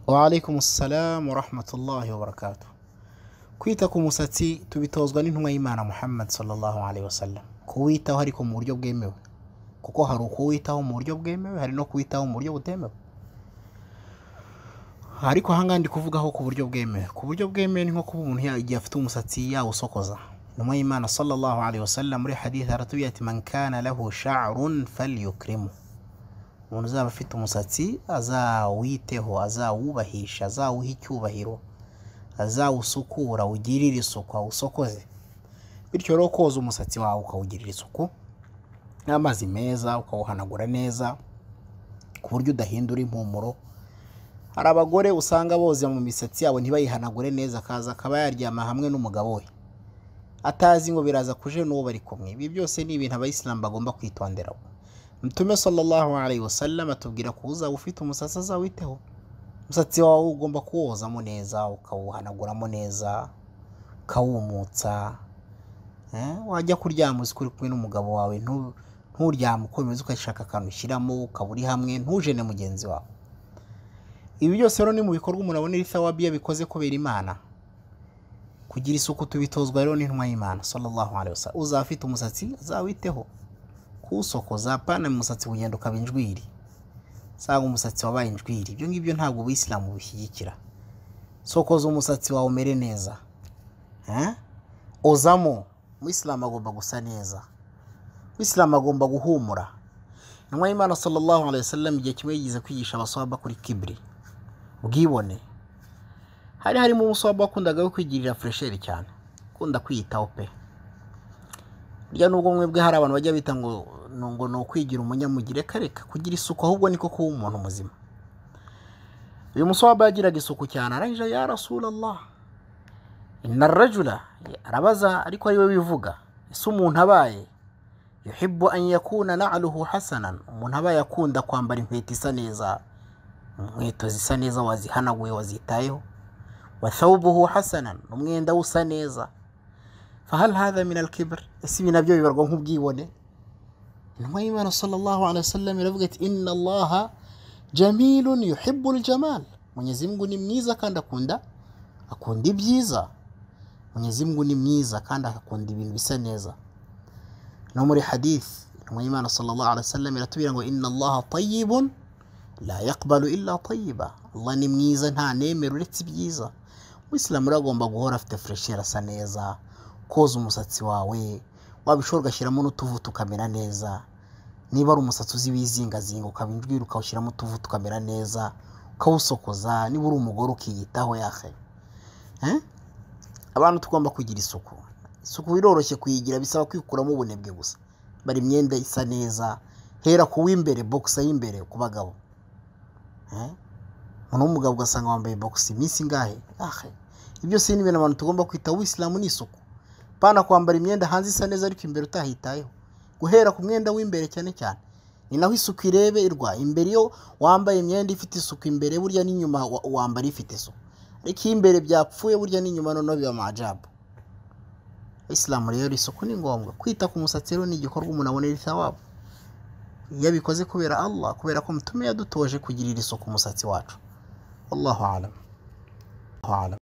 Wa alaikumus salam wa rahmatullahi wa barakatuh. Kwita ku musatsi tubitozwa n'intumwa y'Imana Muhammad sallallahu alaihi wasallam. Kuwitaho ariko mu buryo bwemewe. Kuko hari ukuwitaho mu buryo bwemewe, hari no kuwitaho mu buryo butemewe. Ariko hanga ndi kuvugaho ku buryo bwemewe. Ku buryo bwemewe ni nko kuba umuntu yagiye afite umusatsi yawusokoza. Intumwa y'Imana sallallahu alaihi wasallam muri hadith aratubwira ati man kana lahu sha'run falyukrimu. Umuntu uzaba afite umusatsi azawiteho, azawubahisha, azawuha icyubahiro, azawusukura, ugirire isuku, awusokoze. Bityo rero koza umusatsi wawe ukawugirira isuku n'amazi meza, ukawuhanagura neza ku buryo udahindura impumuro. Hari abagore usanga boza mu misatsi yabo ntibayihanagure neza, akaza akaba yaryama hamwe n'umugabo we atazi ngo biraza kuje n'uwo bari kumwe. Ibi byose ni ibintu abayisilamu bagomba kwitondera. Mtume sallallahu alaihi wasallam atubwira ko uzaba ufite umusatsi azawiteho. Umusatsi wawe ugomba kuwozamo neza, ukawuhanaguramo neza, ukawumutsa. Wajya kuryama uzi kuri kumwe n'umugabo wawe nturyama ukomeza ukashaka akantu ushyiramo ukaburi hamwe, ntujene mugenzi wawe. Ibi byose rero ni mu bikorwa umuntu abonera ithawabi yabikoze kubera Imana. Kugira isuku tubitozwa rero n'intumwa y'Imana sallallahu alaihi wasallam. Uzaba afite umusatsi azawiteho. Kusokoza pana umusatsi ugenda ukaba injwiri, sanga umusatsi wabaye injwiri. Ibyo ngibyo ntabwo Ubuyisilamu bushyigikira. Sokoza umusatsi wawe umere neza, ozamo. Umuyisilamu agomba gusa neza, Umuyisilamu agomba guhumura. Intumwa y'Imana sallallahu alaihi wasallam igihe kimwe yigize kwigisha abaswahaba kuri kibri, ubwibone. Harimo umuswahaba wakundaga kwigirira fresheri cyane, akunda kwiyitaho pe. Burya nubwo mwebwe hari abantu bajya bita ngo no kwigira umunyamugire, kareka kugira isuku ahubwo niko kuba umuntu muzima. Uyu muswahaba yagiraga isuku cyane, arangije ya Rasulullah, inna ar-rajula, arabaza ariko ari we bivuga, ese umuntu abaye yuhibbu an yakuna na'luhu hasanan, umuntu abaye akunda kwambara inkweto isa neza, inkweto zisa neza wazihanaguye wazitayeho, wa thawbuhu hasanan, umwenda usa neza, fahal hadha min al-kibr, ese nabyo bibarwa nk'ubwibone? Intumwa y'Imana sallallahu alaihi wasallam iravuga ati inna Allaha jamilun yuhibbu al-jamal, Mwenyezi Mungu ni mwiza kandi akunda ibyiza. Mwenyezi Mungu ni mwiza kandi akunda ibintu bisa neza. No muri hadith Intumwa y'Imana sallallahu alaihi wasallam iratubwira ngo inna Allaha tayyibun la yaqbalu illa tayyiba, Allah ni mwiza nta nemera uretse ibyiza. Umuyisilamu agomba guhora afite fresheri, asa neza, koza umusatsi wawe, wabishobora ugashyiramo n'utuvuta ukamera neza. Niba ari umusatsi uzi wizingazinga ukabinjwira ukawushyiramo utuvuta ukamera neza, ukawusokoza. Niba uri umugore ukiyitaho yahe. Abantu tugomba kugira isuku. Isuku biroroshye kuyigira, bisaba kwikuramo ubunebwe gusa. Bari imyenda isa neza, hera ku w'imbere, box y'imbere ku bagabo. Umuntu w'umugabo ugasanga wambaye box iminsi ngahe. Ibyo si ibintu abantu tugomba kwita. Ubuyisilamu ni isuku. Pana kwambara imyenda hanze isa neza ariko imbere utahitayeho. Guhera ku mwenda w'imbere cyane cyane, ni naho isuku ireberwa. Imbere yo wambaye imyenda ifite isuku imbere, burya n'inyuma wambara ifite isuku. Ariko imbere byapfuye, burya n'inyuma noneho biba majabu. Islamu rero isuku ni ngombwa. Kwita ku musatsi rero ni igikorwa umuntu abonera ithawabu yabikoze kubera Allah, kubera ko Mtume yadutoje kugirira isuku umusatsi wacu. Wallahu a'lam.